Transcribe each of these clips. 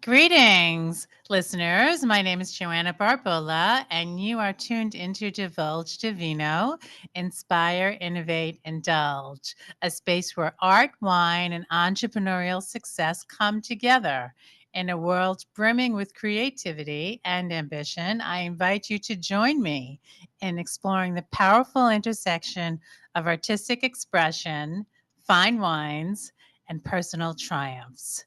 Greetings, listeners. My name is Joanna Barbola, and you are tuned into Divulge Divino, Inspire, Innovate, Indulge, a space where art, wine, and entrepreneurial success come together. In a world brimming with creativity and ambition, I invite you to join me in exploring the powerful intersection of artistic expression, fine wines, and personal triumphs.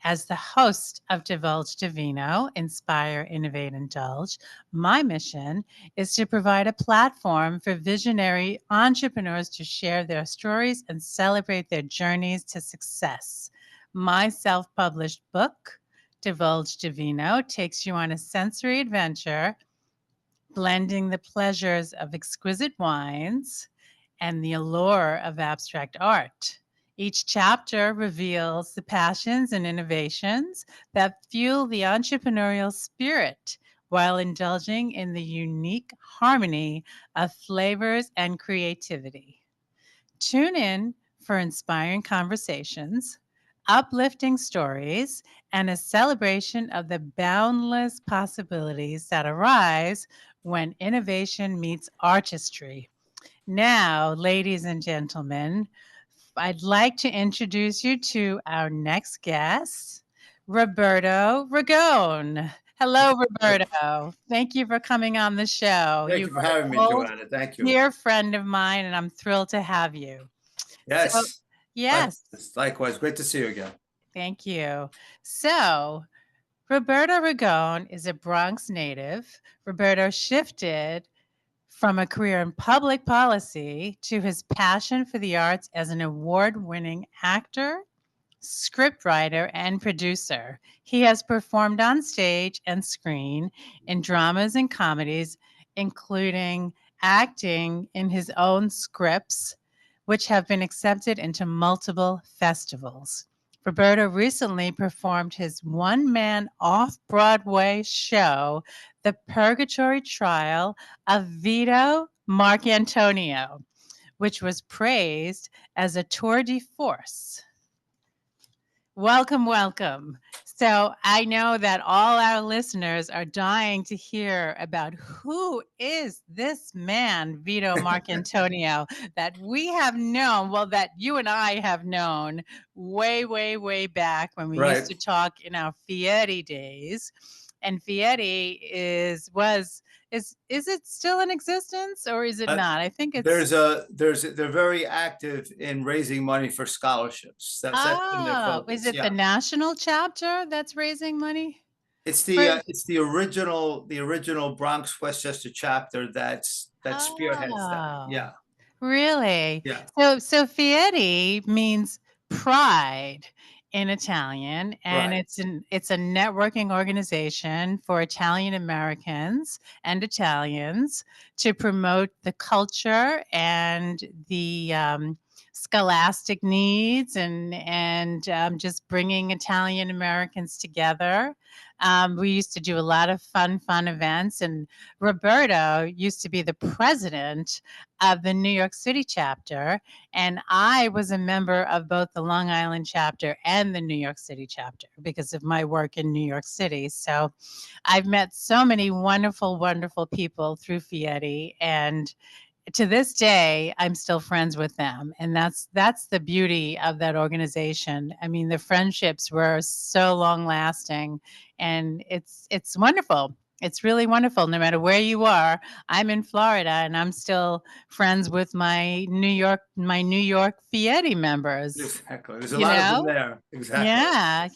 As the host of Divulge Divino, Inspire, Innovate, Indulge, my mission is to provide a platform for visionary entrepreneurs to share their stories and celebrate their journeys to success. My self published book, Divulge Divino, takes you on a sensory adventure, blending the pleasures of exquisite wines and the allure of abstract art. Each chapter reveals the passions and innovations that fuel the entrepreneurial spirit while indulging in the unique harmony of flavors and creativity. Tune in for inspiring conversations, uplifting stories, and a celebration of the boundless possibilities that arise when innovation meets artistry. Now, ladies and gentlemen, I'd like to introduce you to our next guest, Roberto Ragone. Hello, Roberto. Thank you for coming on the show. Thank You you for are an having me, old, Joanna. Thank you. dear friend of mine, and I'm thrilled to have you. So, Yes, yes, likewise. Likewise. Great to see you again. thank you. So, Roberto Ragone is a Bronx native. Roberto shifted from a career in public policy to his passion for the arts as an award winning actor, scriptwriter, and producer. He has performed on stage and screen in dramas and comedies, including acting in his own scripts, which have been accepted into multiple festivals. Roberto recently performed his one man off Broadway show, The Purgatory Trial of Vito Marcantonio, which was praised as a tour de force. Welcome, welcome. So I know that all our listeners are dying to hear about who is this man, Vito Marcantonio, that we have known, well, that you and I have known way, way, way back when we used Right. to talk in our Fieri days. And Fieri is it still in existence or is it Uh, not? I think it's they're very active in raising money for scholarships. That's been their oh, is focus. it the Yeah. national chapter that's raising money? It's For the original Bronx Westchester chapter that spearheads them. oh, Yeah. really? Yeah. So Fieri means pride in Italian, and Right. it's a networking organization for Italian Americans and Italians to promote the culture and the scholastic needs and just bringing Italian Americans together. We used to do a lot of fun events, and Roberto used to be the president of the New York City chapter, and I was a member of both the Long Island chapter and the New York City chapter because of my work in New York City. So I've met so many wonderful, wonderful people through Fieri, and to this day I'm still friends with them, and that's the beauty of that organization. I mean, the friendships were so long lasting, and it's wonderful. It's really wonderful no matter where you are. I'm in Florida and I'm still friends with my New York Fieri members, Exactly. There's a you lot of them know? there. Exactly.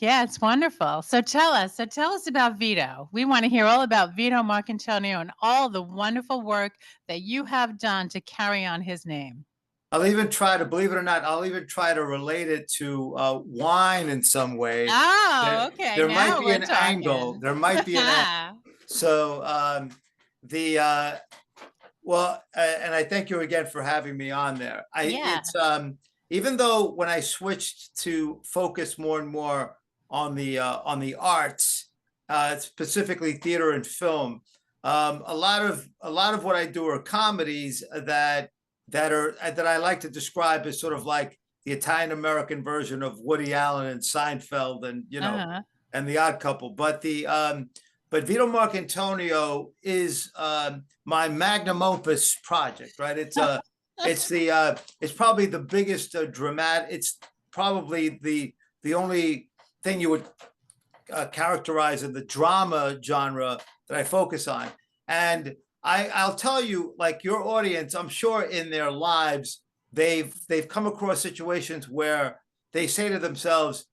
Yeah, it's wonderful. So tell us about Vito. We want to hear all about Vito Marcantonio and all the wonderful work that you have done to carry on his name. I'll even try to, believe it or not, I'll even try to relate it to wine in some way. Oh, There, okay. there might Now be we're an angle. talking. There might be an angle. So the well, and I thank you again for having me on there. Yeah. It's even though when I switched to focus more and more on the arts, specifically theater and film, a lot of what I do are comedies that I like to describe as sort of like the Italian American version of Woody Allen and Seinfeld, and Uh-huh. and The Odd Couple. But Vito Marcantonio is my magnum opus project, right? It's probably the biggest dramatic. It's probably the only thing you would characterize in the drama genre that I focus on. And I'll tell you, like your audience, I'm sure in their lives they've come across situations where they say to themselves,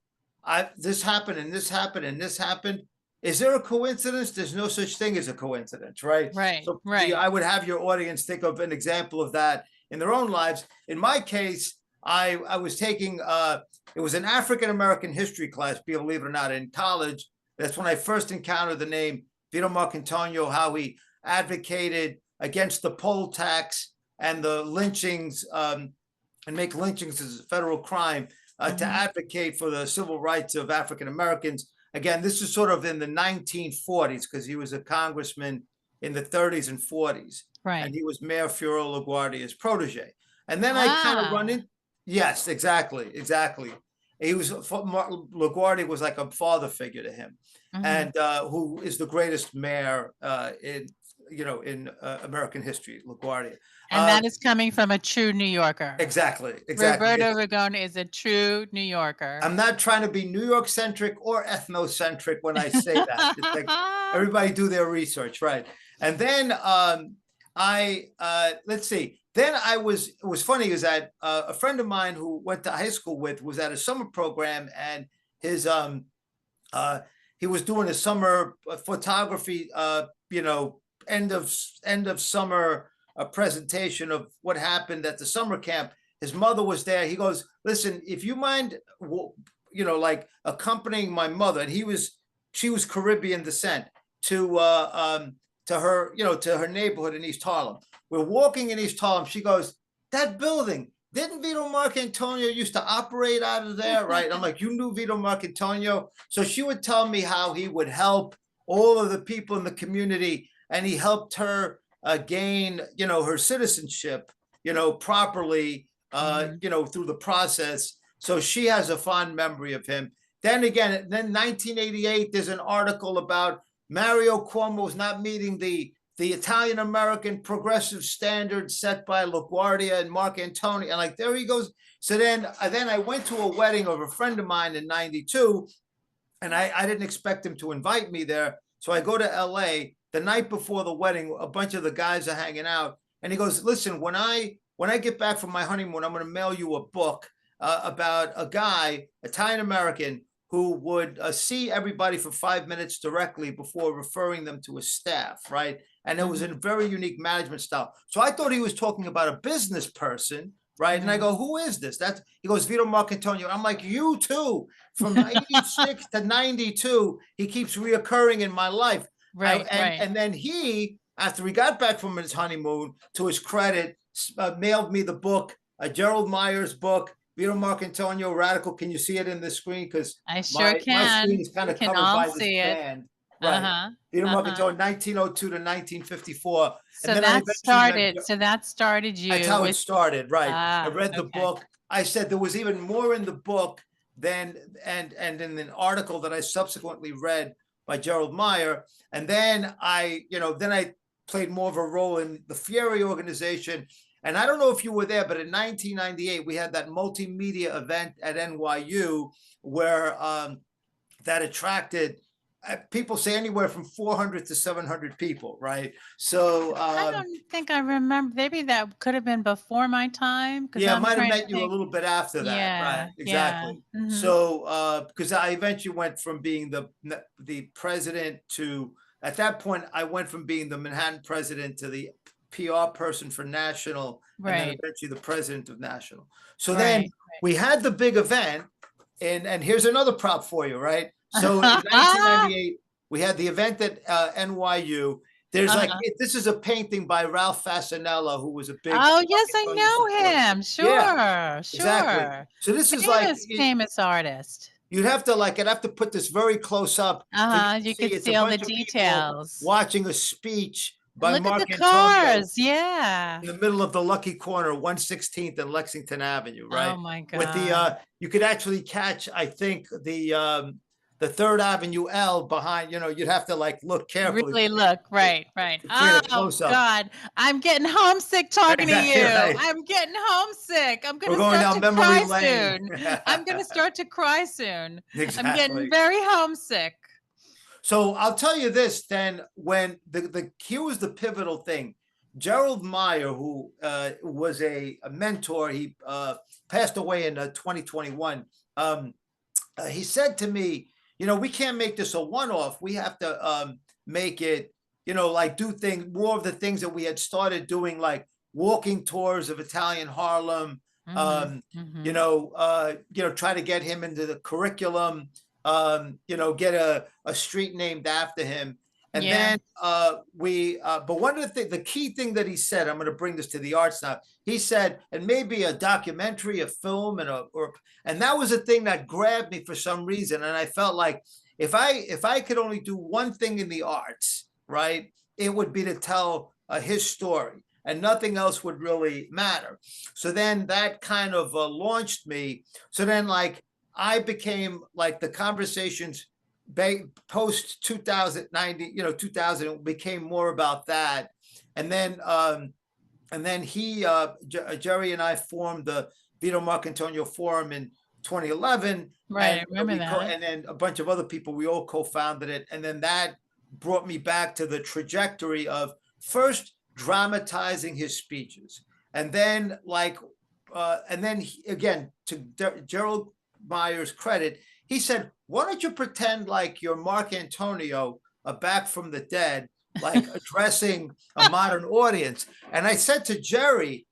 this happened and this happened and this happened. Is there a coincidence? There's no such thing as a coincidence, right? Right, So right. I would have your audience think of an example of that in their own lives. In my case, I was taking it was an African American history class, believe it or not, in college. That's when I first encountered the name Vito Marcantonio, how he advocated against the poll tax and the lynchings, and make lynchings as a federal crime, to advocate for the civil rights of African Americans. Again, this is sort of in the 1940s, because he was a congressman in the 30s and 40s. Right. And he was Mayor Fiorello LaGuardia's protege. And then I kind of run in. Yes, exactly. He was, LaGuardia was like a father figure to him, and who is the greatest mayor in American history, LaGuardia. And that is coming from a true New Yorker. Exactly. Roberto Ragone is a true New Yorker. I'm not trying to be New York centric or ethnocentric when I say that. It's like everybody do their research, right? And then let's see. Then it was funny is that a friend of mine who went to high school with was at a summer program, and his he was doing a summer photography, end of summer presentation of what happened at the summer camp. His mother was there. He goes, listen, if you mind, like accompanying my mother, and she was Caribbean descent, to her, to her neighborhood in East Harlem. We're walking in East Harlem. She goes, that building, didn't Vito Marcantonio used to operate out of there, right? I'm like, you knew Vito Marcantonio? So she would tell me how he would help all of the people in the community, and he helped her gain, her citizenship, properly, through the process. So she has a fond memory of him. Then 1988, there's an article about Mario Cuomo's not meeting the Italian-American progressive standards set by LaGuardia and Marcantonio. And like, there he goes. So then I went to a wedding of a friend of mine in 92, and I didn't expect him to invite me there. So I go to LA the night before the wedding. A bunch of the guys are hanging out, and he goes, listen, when I get back from my honeymoon, I'm going to mail you a book about a guy, Italian-American, who would see everybody for 5 minutes directly before referring them to a staff, right? And it was a very unique management style. So I thought he was talking about a business person, right? And I go, who is this? He goes, Vito Marcantonio. I'm like, you too. From 86 to 92, he keeps reoccurring in my life. Right, and then he, after he got back from his honeymoon, to his credit, mailed me the book, Gerald Meyer's book, Vito Marcantonio, Radical. Can you see it in the screen? Because I sure can. My screen is kind of covered by this band. Right. Vito Marcantonio, 1902 to 1954. So that started you. That's how it started, right? I read the book. I said there was even more in the book than and in an article that I subsequently read by Gerald Meyer. And then I played more of a role in the Fieri organization. And I don't know if you were there, but in 1998, we had that multimedia event at NYU where that attracted, people say, anywhere from 400 to 700 people, right? So I don't think I remember. Maybe that could have been before my time. Yeah, I might have met you a little bit after that. Yeah, right? Exactly. Yeah. So because I eventually went from being the president to, at that point, I went from being the Manhattan president to the PR person for National, and then eventually the president of National. So then we had the big event, and here's another prop for you, right? So in 1998, we had the event at NYU. There's this is a painting by Ralph Fasanella, who was a big. Oh yes, I know him. Sure, yeah, exactly. So this is like famous artist. You'd have to I'd have to put this very close up. You could see all the details. Watching a speech by Look Marcantonio. at the cars, yeah. In the middle of the lucky corner, 116th and Lexington Avenue, right? Oh my God. With the you could actually catch, I think, the the Third Avenue L behind, you'd have to like look carefully Really look, right, right. to create a Oh close up. God, I'm getting homesick talking to Exactly you. right. I'm getting homesick. I'm We're gonna going start down to memory cry lane. soon. I'm gonna start to cry soon. I'm getting Exactly. very homesick. So I'll tell you this then, when here was the pivotal thing. Gerald Meyer, who was a mentor, he passed away in 2021. He said to me, we can't make this a one-off. We have to make it, like do things, more of the things that we had started doing, like walking tours of Italian Harlem. Mhm, mhm. Try to get him into the curriculum. Get a street named after him. And Yeah, then but one of the things, the key thing that he said, I'm going to bring this to the arts now. He said, and maybe a documentary, a film, and that was a thing that grabbed me for some reason. And I felt like if I could only do one thing in the arts, right, it would be to tell his story, and nothing else would really matter. So then that kind of launched me. So then, like, I became like the conversations post 2090, 2000 became more about that. And then he, Jerry and I formed the Vito Marcantonio Forum in 2011, right. and I remember that. and then a bunch of other people, we all co-founded it, and then that brought me back to the trajectory of first dramatizing his speeches, and then again, to Gerald Meyer's credit, he said, "Why don't you pretend like you're Marcantonio, back from the dead, like addressing a modern audience?" And I said to Jerry,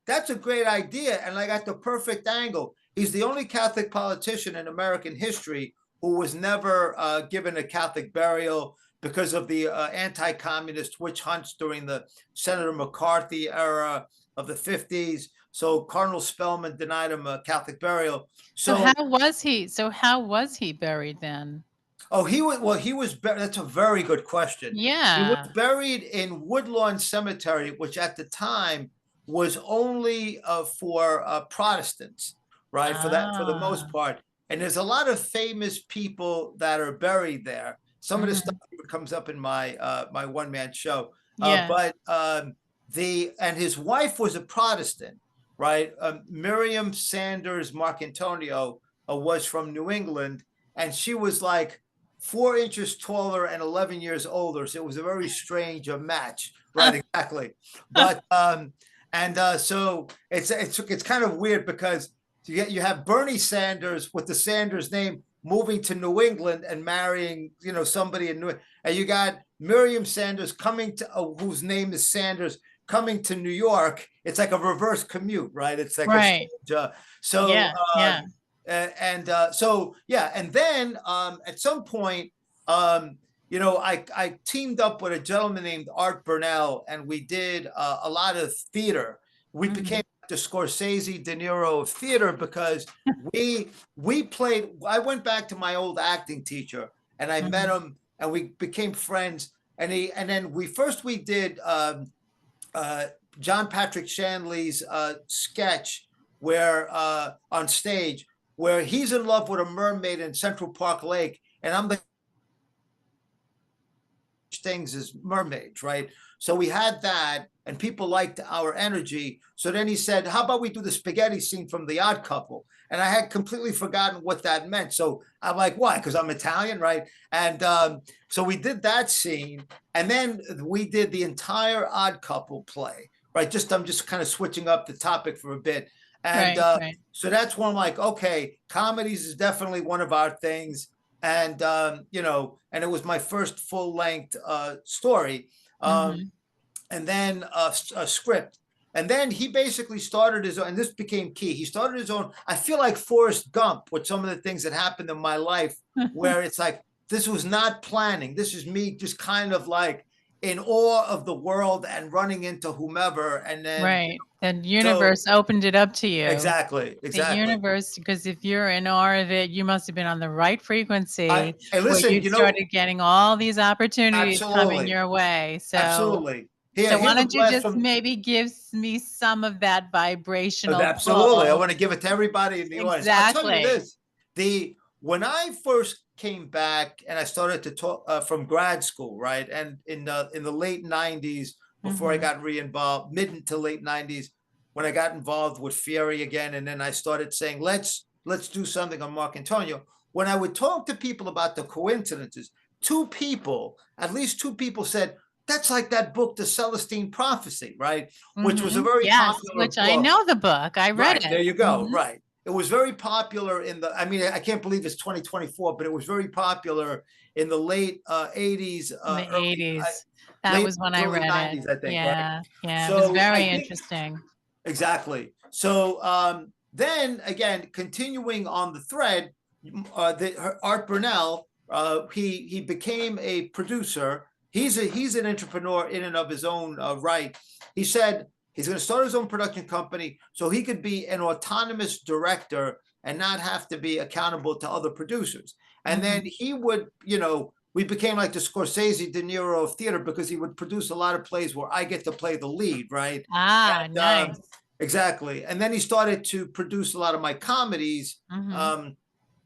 that's a great idea. And I got the perfect angle. He's the only Catholic politician in American history who was never given a Catholic burial because of the anti-communist witch hunts during the Senator McCarthy era of the 50s. So Cardinal Spellman denied him a Catholic burial. So So how was he buried then? Oh, he was buried. That's a very good question. He was Yeah. buried in Woodlawn Cemetery, which at the time was only for Protestants, right? For the Ah. most part. And there's a lot of famous people that are buried there. Some of the stuff Mhm. comes up in my my one-man show. Yeah. But the and his wife was a Protestant, right? Miriam Sanders Marcantonio was from New England, and she was like 4 inches taller and 11 years older. So it was a very strange match. Right, exactly. But so it's kind of weird because you have Bernie Sanders with the Sanders name moving to New England and marrying somebody in New England, and you got Miriam Sanders coming to whose name is Sanders coming to New York. It's like a reverse commute, right? It's like a Right. strange, so Yeah, yeah. so yeah, and then at some point, I teamed up with a gentleman named Art Burnell, and we did a lot of theater. We became Mhm. the Scorsese, De Niro of theater because we played. I went back to my old acting teacher, and I met Mhm. him, and we became friends. And then we did uh, John Patrick Shanley's sketch where on stage where he's in love with a mermaid in Central Park Lake, and I'm the things as mermaids, right? So we had that, and people liked our energy. So then he said, "How about we do the spaghetti scene from The Odd Couple?" And I had completely forgotten what that meant. So I'm like, "Why?" Because I'm Italian, right? And so we did that scene, and then we did the entire Odd Couple play, right? I'm just kind of switching up the topic for a bit, and Right, right. so that's when I'm like, okay, comedies is definitely one of our things, and and it was my first full length story, Mhm. and then a script. And then he basically started his own, and this became key. He started his own. I feel like Forrest Gump with some of the things that happened in my life, where it's like, this was not planning. This is me just kind of like in awe of the world and running into whomever. And then, Right. The so universe opened it up to you. exactly, The exactly. universe, because if you're in awe of it, you must have been on the right frequency Hey, where listen, you started getting all these opportunities coming absolutely, your way. So absolutely. so why Here's a don't you blast just from maybe give me some of that vibrational Absolutely. I pull? want to give it to everybody in the audience. I'll tell you Exactly. this. when I first came back and I started to talk from grad school, right, and in the late '90s, before I Mhm. got re-involved, mid to late '90s, when I got involved with Fieri again, and then I started saying, let's do something on Marcantonio. When I would talk to people about the coincidences, at least two people said, that's like that book, The Celestine Prophecy, right? Which was a Mhm. very Yes, popular which I book. know the book. I read Right, there it. you go. Mhm. Right. It was very popular I mean, I can't believe it's 2024, but it was very popular in the late 80s, In the '80s. That late was when I early read it. 90s, I think, right? Yeah, yeah, it was So I very think interesting. exactly. So then again, continuing on the thread, Art Burnell, he became a producer. He's an entrepreneur in and of his own right. He said he's going to start his own production company so he could be an autonomous director and not have to be accountable to other producers. And then Mhm. he would, we became like the Scorsese, De Niro of theater because he would produce a lot of plays where I get to play the lead, right? Ah, And nice. exactly. And then he started to produce a lot of my comedies, Mhm. um,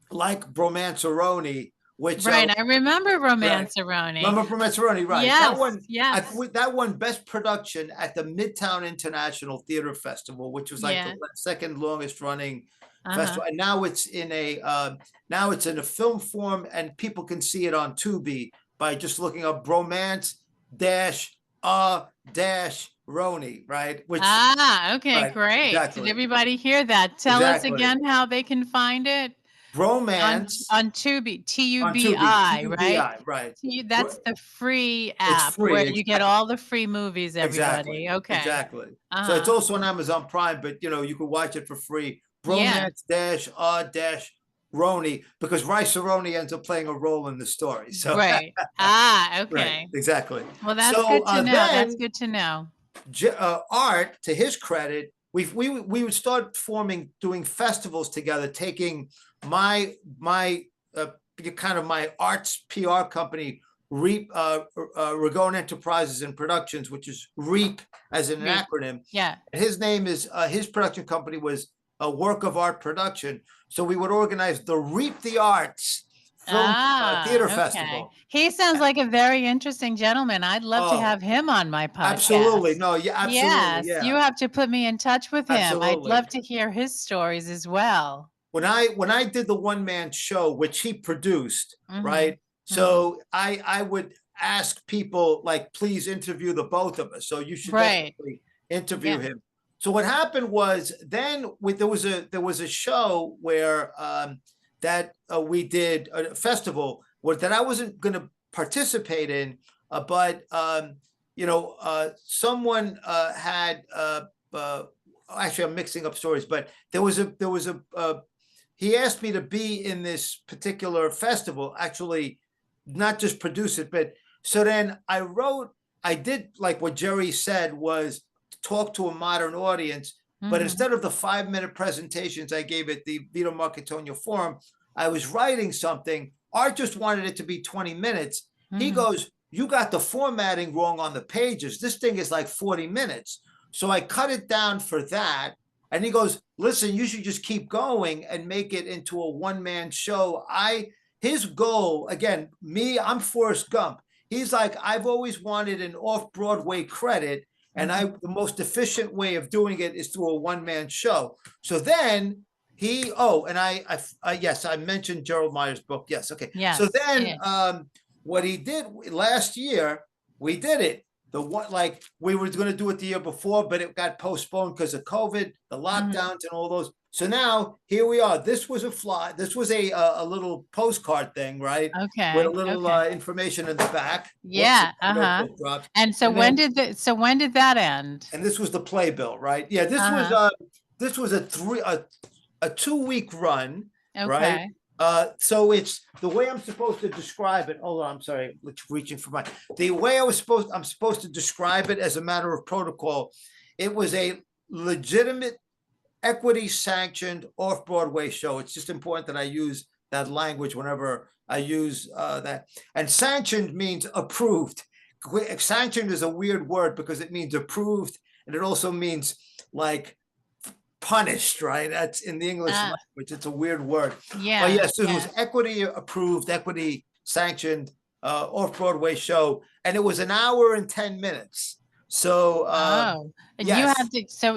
like Bromanceroni, which Right, I remember right. Romanceroni. Remember Bromanceroni, right? That Yes, one, yes. that won Best Production at the Midtown International Theater Festival, which was like the Yeah. second longest running Uh-huh. festival. And now it's in a film form, and people can see it on Tubi by just looking up Bromance dash dash Roni, right? Which Ah, okay, right, great. Did exactly, everybody hear that? Tell us exactly. again how they can find it Bromance on Tubi, on Tubi, Tubi, right? Tubi, right? That's the free It's app where free, you get exactly. all the free movies, Exactly. everybody. Okay. Exactly. So it's Uh-huh. also on Amazon Prime, but you can watch it for free. Yeah. Bromance dash dash Roni, because Rice Roni ends up playing a role in the story. So Right. Ah, right, okay. exactly. Well, that's So good to know. That's then good to know. Art, to his credit, we would start doing festivals together, taking my uh, kind of my arts PR company, Reap, Ragone Enterprises and Productions, which is Reap as an Reap. acronym. Yeah. His name is his production company was a Work of Art Production. So we would organize the Reap the Arts Film Theater Ah, okay. Festival. He sounds like a very interesting gentleman. I'd love to Oh, have him on my absolutely. podcast. No, yeah, absolutely. Yes, Yeah, you have to put me in touch with him. I'd absolutely. love to hear his stories as well. When I did the one man show, which he produced, Mhm. right? Mhm. So I would ask people like, please interview the both of us. So you should Right. definitely interview Yeah. him. So what happened was then there was a show where that we did a festival where that I wasn't going to participate in, but someone had actually I'm mixing up stories, but there was a he asked me to be in this particular festival, actually, not just produce it, but so then I did like what Jerry said was talk to a modern audience, but Mhm. instead of the 5 minute presentations I gave at the Vito Marcantonio Forum, I was writing something. Art just wanted it to be 20 minutes. He Mhm. goes, you got the formatting wrong on the pages. This thing is like 40 minutes. So I cut it down for that. And he goes, listen, you should just keep going and make it into a one-man show. His goal, again, I'm Forrest Gump. He's like, I've always wanted an off-Broadway credit, and Mhm. the most efficient way of doing it is through a one-man show. So then and yes, I mentioned Gerald Meyer's book. Yes, okay. So Yes. then Yeah. what he did last year, we did it the one like we were going to do it the year before, but it got postponed because of COVID, the Mhm. lockdowns, and all those. So now here we are. This was This was a little postcard thing, right, with a Okay. little Okay. information in the back. Whoops, Yeah. my Uh-huh. notebook dropped. And so And then when did that end? this was the playbill, right? Yeah, Uh-huh. this was a 2 week run, right? Okay. So it's the way I'm supposed to describe it. Hold on, I'm sorry, reaching for my the way I'm supposed to describe it as a matter of protocol. It was a legitimate, equity sanctioned off Broadway show. It's just important that I use that language whenever I use that. And sanctioned means approved. Sanctioned is a weird word because it means approved, and it also means like punished, right? That's in the English Ah, language. It's a weird word. But yeah, yes, this was yeah. equity approved, equity sanctioned off-Broadway show, and it was an hour and 10 minutes. So Oh, and yes,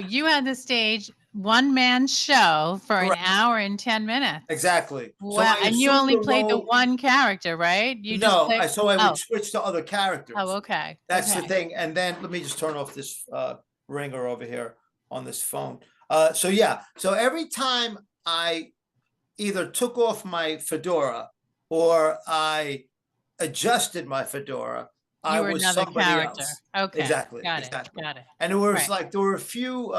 you had the stage one-man show for an correct, hour and 10 minutes. exactly. So Wow, I and you assumed only the played the role. one character, right? You just No, played so I would Oh, switch to other oh, characters. okay, That's the okay. thing. And then let me just turn off this ringer over here on this phone. So yeah, so every time I either took off my fedora or I adjusted my fedora, I You were was another somebody character. else. Okay, Exactly, got it, exactly. got it. And there was Right. like there were a few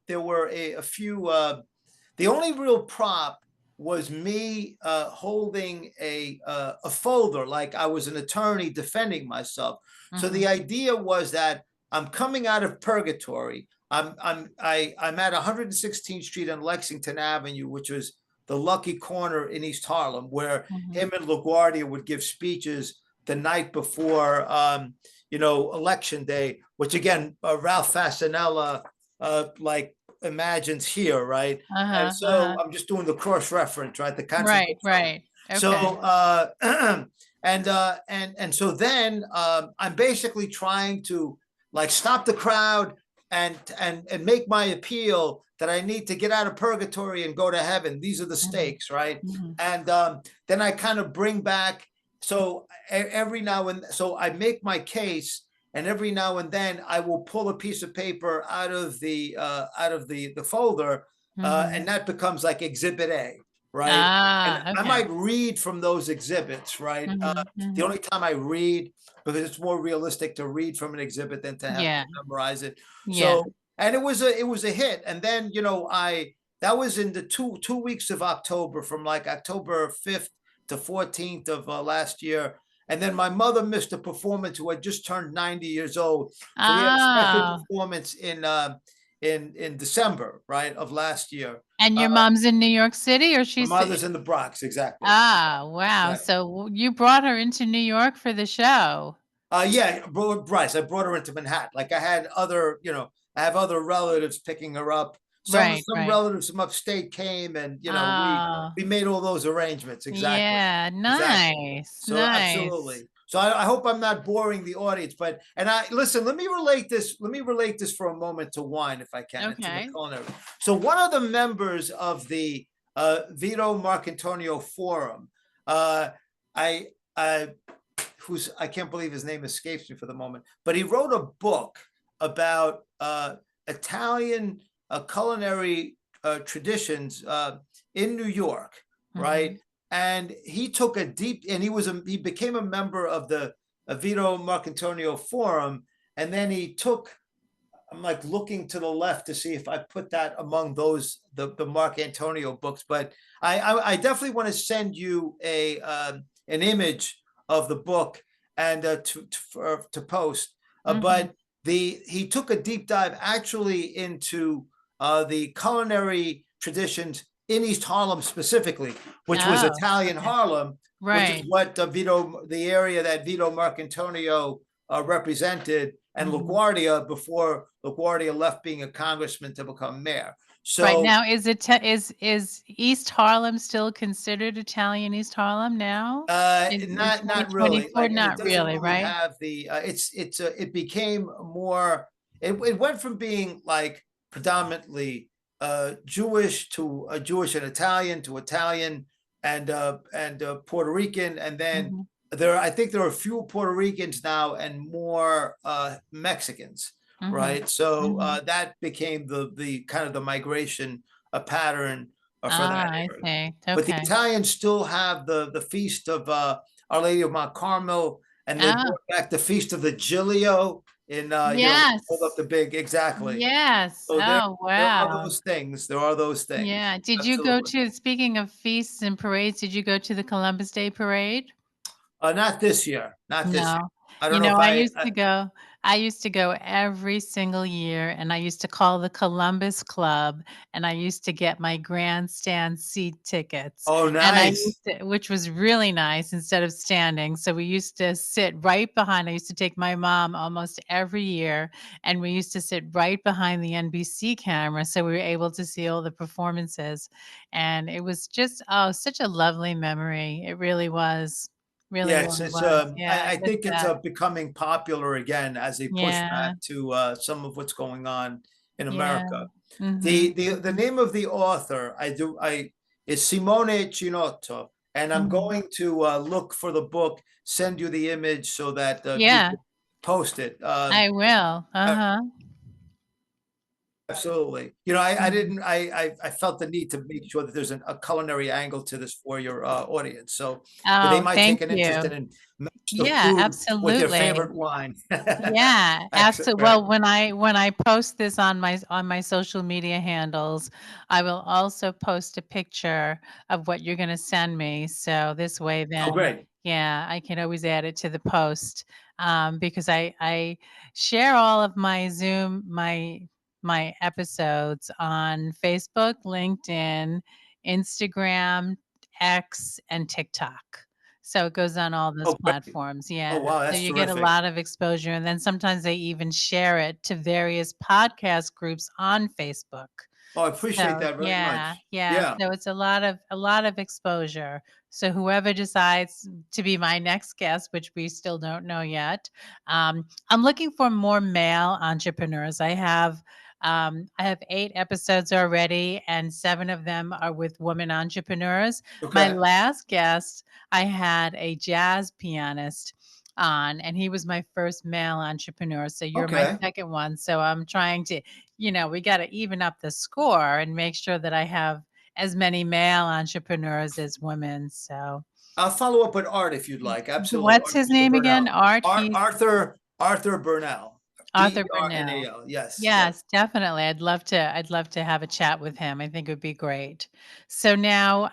there were a few the only real prop was me holding a folder like I was an attorney defending myself. So the Mhm, idea was that I'm coming out of purgatory. I'm at 116th Street and Lexington Avenue, which was the lucky corner in East Harlem, where mhm. him and LaGuardia would give speeches the night before, election day, which again, Ralph Fasanella, like imagines here, right? And Uh-huh, so uh-huh. I'm just doing the cross reference, right? The Right, contradiction. right. Okay. So, and so then I'm basically trying to like stop the crowd and make my appeal that I need to get out of purgatory and go to heaven. These are the Mhm, stakes, right? mhm, And then I kind of bring back. So every now and so I make my case, and every now and then I will pull a piece of paper out of the folder, mhm. and that becomes like Exhibit A, right? And Ah, I okay. might read from those exhibits, right? Mhm, The mhm. only time I read, because it's more realistic to read from an exhibit than to have to Yeah, memorize it. yeah. So, and it was a hit. And then I that was in the two weeks of October, from like October 5th to 14th of last year. And then my mother missed a performance who had just turned 90 years old. So we had a special Oh, performance in December, right, of last year. and Uh, your mom's in New York City, or my she's mother's in the Bronx, exactly. Ah, wow. Exactly. So you brought her into New York for the show. Yeah, Bryce. I brought her into Manhattan. Like I had other, I have other relatives picking her up. Right, Some right. relatives from upstate came, and Oh, we made all those arrangements. Exactly, yeah, exactly. nice, So nice. absolutely. So I hope I'm not boring the audience, but and I listen. Let me relate this. Let me relate this for a moment to wine, if I can, and to the Okay. culinary. So one of the members of the Vito Marcantonio Forum, uh, I I who's I can't believe his name escapes me for the moment, but he wrote a book about Italian culinary traditions in New York, right? Mhm. And he took a deep, and he became a member of the Vito Marcantonio Forum, and then he took. I'm like looking to the left to see if I put that among those the Mark Antonio books, but I definitely want to send you a an image of the book and to post. Mhm. But he took a deep dive actually into the culinary traditions in East Harlem specifically, which was Oh, Italian okay. Harlem, which is Right. what the area that Vito Marcantonio represented, and Mhm. LaGuardia before LaGuardia left being a congressman to become mayor. Right So now, is East Harlem still considered Italian East Harlem now? In not really. 2024? Like it Not doesn't really, really right? have the. It became more. It went from being like predominantly Jewish to Jewish and Italian to Italian and Puerto Rican, and then Mhm. I think there are fewer Puerto Ricans now and more Mexicans, Mhm. right? So Mhm. that became the kind of the migration pattern for Ah, that I area. see. But the Okay. Italians still have the feast of Our Lady of Mount Carmel, and they Oh, brought back the feast of the Giglio in hold up yes. the big, exactly. Yes. So Oh, there are wow. those things. There are those things. Yeah. Did you go Absolutely. to speaking of feasts and parades, did you go to the Columbus Day Parade? Not this year. Not this year. No. I You don't know know, if I used I to go. I used to go every single year, and I used to call the Columbus Club, and I used to get my grandstand seat tickets, Oh, and I nice. used to which was really nice instead of standing, so we used to sit right behind. I used to take my mom almost every year, and we used to sit right behind the NBC camera, so we were able to see all the performances, and it was just, oh, such a lovely memory. It really was. Really, Yeah, really was. Yeah, I I miss think it's that. becoming popular again as they push Yeah, back to some of what's going on in yeah. America. Mhm, The mhm, name of the author I is Simone Chinotto, and I'm mhm. going to look for the book, send you the image so that you Yeah, can post it. I will. Uh-huh. Absolutely. I Mhm. didn't, I felt the need to make sure that there's a culinary angle to this for your audience. So they Oh, might thank take an interest you. in match the Yeah, food with their absolutely. favorite wine. Yeah, Excellent. absolutely. Right. Well, when I post this on my social media handles, I will also post a picture of what you're gonna send me, so this way Oh, then great. yeah, I can always add it to the post, because I share all of my Zoom my episodes on Facebook, LinkedIn, Instagram, X, and TikTok. So it goes on all those Oh, great. platforms, Oh, yeah. wow. So That's you get a terrific. lot of exposure, and then sometimes they even share it to various podcast groups on Facebook. Oh, I appreciate So that very yeah, much. yeah, Yeah. so it's a lot of exposure. So whoever decides to be my next guest, which we still don't know yet, I'm looking for more male entrepreneurs. I have 8 episodes already, and 7 of them are with women entrepreneurs. My Okay. last guest, I had a jazz pianist on, and he was my first male entrepreneur, so you're my Okay. second one, so I'm trying to we gotta even up the score and make sure that I have as many male entrepreneurs as women, so I'll follow up with Art if you'd like. Absolutely. what's Art, his Mr. name again? Burnell. Art? He's Arthur Burnell. Arthur Burnell. Bernal. Yes. Yes. Yes, definitely. I'd love to have a chat with him. I think it would be great. So now,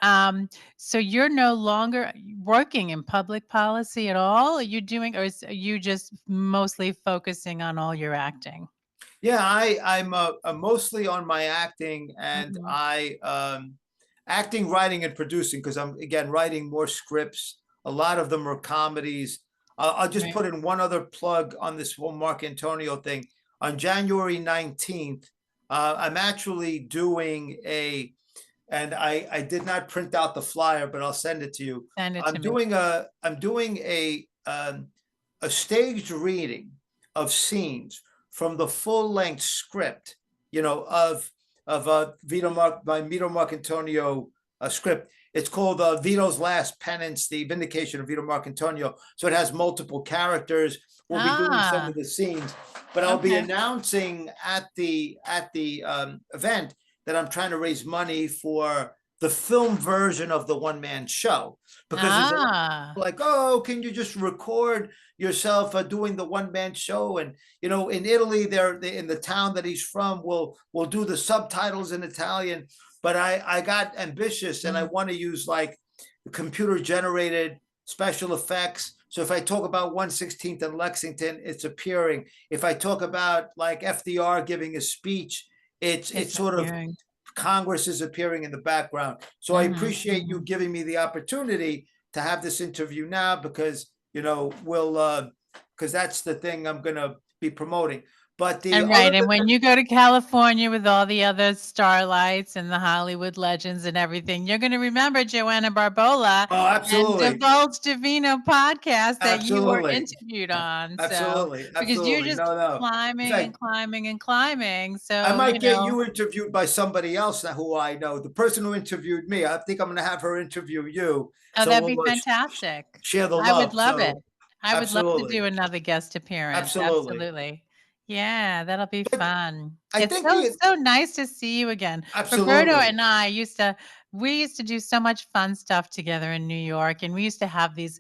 so you're no longer working in public policy at all? Are you doing, or are you just mostly focusing on all your acting? Yeah, I'm mostly on my acting, and Mhm. I acting, writing, and producing because I'm again writing more scripts. A lot of them are comedies. I'll just Right. put in one other plug on this whole Marcantonio thing. On January 19th, I'm actually doing and I did not print out the flyer, but I'll send it to you. Send it to me. I'm doing a staged reading of scenes from the full length script, of Vito Marcantonio script. It's called Vito's Last Penance: The Vindication of Vito Marcantonio. So it has multiple characters. We'll be doing some Ah, of the scenes, but I'll be okay. announcing at the event that I'm trying to raise money for the film version of the one man show because there's a lot Ah. like, oh, can you just record yourself doing the one man show? And in Italy, they in the town that he's from, will do the subtitles in Italian. But I got ambitious and I Mm. want to use like computer generated special effects. So if I talk about 116th and Lexington, it's appearing. If I talk about like FDR giving a speech, it's It's sort of appearing. Congress is appearing in the background. So I Mhm, appreciate you mhm. giving me the opportunity to have this interview now because we'll because that's the thing I'm gonna be promoting. But the And other right, and when you go to California with all the other starlights and the Hollywood legends and everything, you're gonna remember Joanna Barbola oh, and absolutely, Divulge Divino podcast that you were absolutely, interviewed on, so absolutely, because you're absolutely. just No, no. In climbing and fact, climbing and climbing, I so, might get you interviewed by somebody else now who I know. The person who interviewed me, I think I'm going to have her interview you. oh, So that'd we'll be fantastic. share the I would love. love it. So I would love to absolutely, do another guest appearance, absolutely. absolutely. Yeah, that'll be But fun. I It's think so, the so nice to see you again. Roberto absolutely. and I we used to do so much fun stuff together in New York, and we used to have these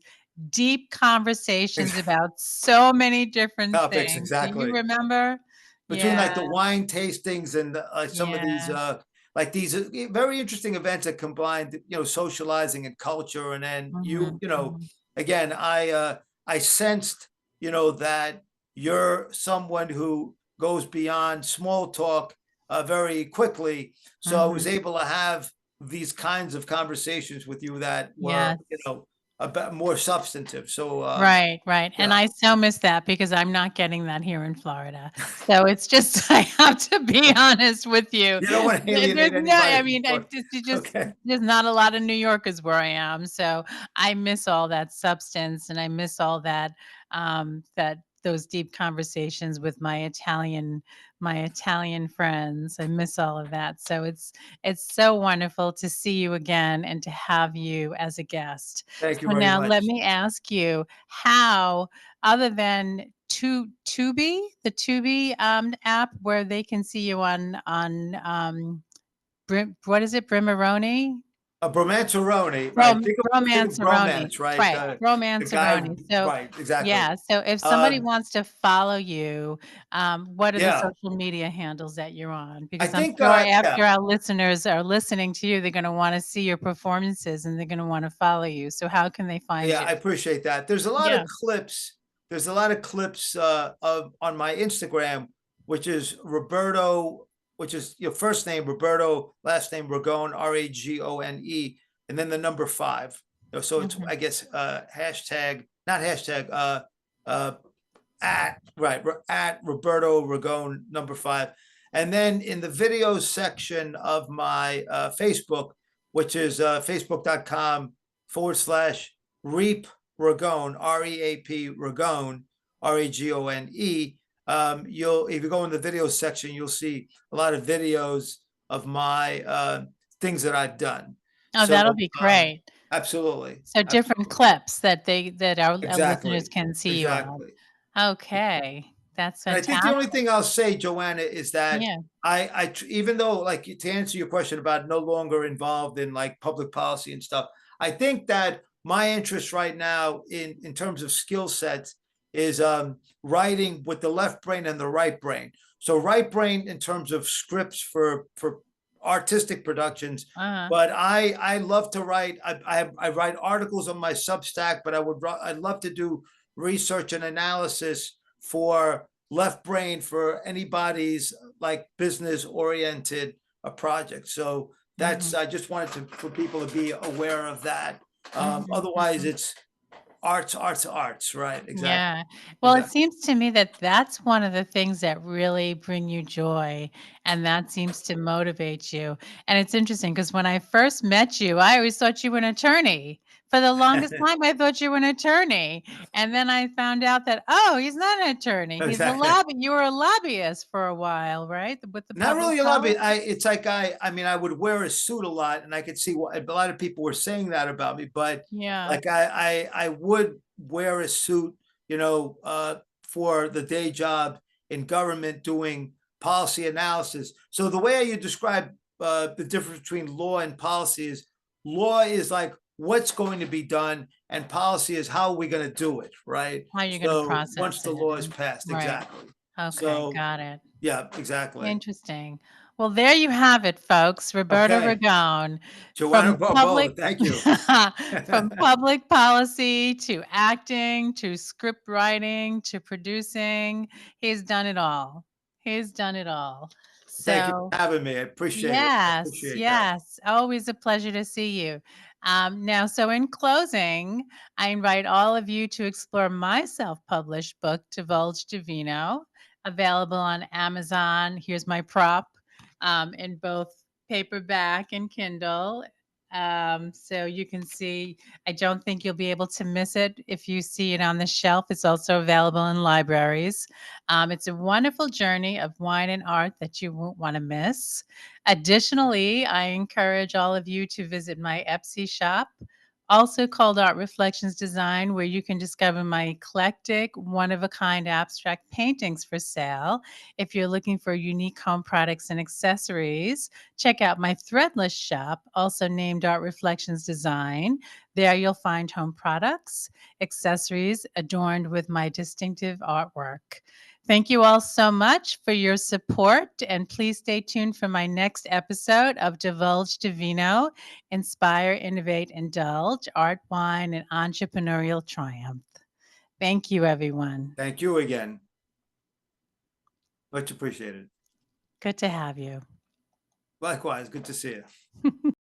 deep conversations about so many different Topics, things. Do you exactly. remember? Between like Yeah, the wine tastings and some of these yeah. like these very interesting events that combined socializing and culture. And then Mhm, mhm. again, I sensed that. you're someone who goes beyond small talk very quickly. So I was Mhm. able to have these kinds of conversations with you that were, Yes. a bit more substantive. So Right, right, and yeah, I so miss that because I'm not getting that here in Florida. So it's just I have to be honest with you. you don't want to There's alienate no I anybody, of mean, I course. just you just Okay. there's not a lot of New Yorkers where I am, so I miss all that substance and I miss all that, those deep conversations with my Italian friends. I miss all of that. So it's so wonderful to see you again and to have you as a guest. Thank you So very now let much. me ask you, how, other than the Tubi, app where they can see you what is it, Brimaroni? A bromanceroni, right? Think of Romanceroni, bromance, right? right, The guy, Romanceroni. So, right? Exactly. yeah, so if somebody Um, wants to follow you, what are the yeah, social media handles that you're on? I Because I'm think. sure Yeah, after our listeners are listening to you, they're gonna wanna see your performances and they're gonna wanna follow you. So how can they find yeah, you? I appreciate that. There's a lot of Yeah. clips. There's a lot of clips of on my Instagram, which is Roberto, which is your first name Roberto, last name Ragone, Ragone, and then the number five. So it's, Mhm, I guess, hashtag, not hashtag, uh, at right at Roberto Ragone number five, and then in the videos section of my Facebook, which is facebook.com/ Reap Ragone, REAP Ragone, RAGONE. You'll, if you go in the video section, you'll see a lot of videos of my things that I've done. oh, that'll So be great. absolutely, So different absolutely, clips that our listeners exactly, can see you on. exactly. Okay, that's And I think the only fantastic. thing I'll say, Joanna, is that Yeah, even though, like, to answer your question about no longer involved in like public policy and stuff, I think that my interest right now in terms of skill sets is writing with the left brain and the right brain. So right brain in terms of scripts for artistic productions, uh-huh, but I love to write. I write articles on my Substack, but I'd love to do research and analysis for left brain for anybody's like business oriented a project. So that's, mhm, I just wanted to, for people to be aware of that. mhm, Otherwise, mhm. it's arts, arts, arts. Right? Exactly. Yeah. Well, it Exactly. seems to me that that's one of the things that really bring you joy, and that seems to motivate you. And it's interesting because when I first met you, I always thought you were an attorney. For the longest time, I thought you were an attorney. And then I found out that, oh, he's not an attorney. Exactly. You were a lobbyist for a while, right? With the Not public really a lot of it. policy? It's like I mean, I would wear a suit a lot, and I could see what a lot of people were saying that about me. But Yeah. like I would wear a suit, for the day job in government doing policy analysis. So the way you describe the difference between law and policy is, law is like what's going to be done, and policy is how are we going to do it, right? How you're gonna So once process the it law is and passed, right. exactly. Okay, So got it. yeah, exactly. Interesting. Well, there you have it, folks. Roberto Okay. Ragone, Joanna from public Barbola, thank you. from public policy to acting to script writing to producing. He's done it all. He's done it all. Thank you So, for having me. I appreciate it. I yes, appreciate that. yes. Always a pleasure to see you. Now, so in closing, I invite all of you to explore my self published book, Divulge Divino, available on Amazon. Here's my prop in both paperback and Kindle. So you can see, I don't think you'll be able to miss it if you see it on the shelf. It's also available in libraries. It's a wonderful journey of wine and art that you won't want to miss. Additionally, I encourage all of you to visit my Etsy shop, also called Art Reflections Design, where you can discover my eclectic, one of a kind abstract paintings for sale. If you're looking for unique home products and accessories, check out my threadless shop, also named Art Reflections Design. There you'll find home products, accessories adorned with my distinctive artwork. Thank you all so much for your support, and please stay tuned for my next episode of Divulge Divino, Inspire, Innovate, Indulge, Art, Wine, and Entrepreneurial Triumph. Thank you, everyone. Thank you again. Much appreciated. Good to have you. Likewise, good to see you.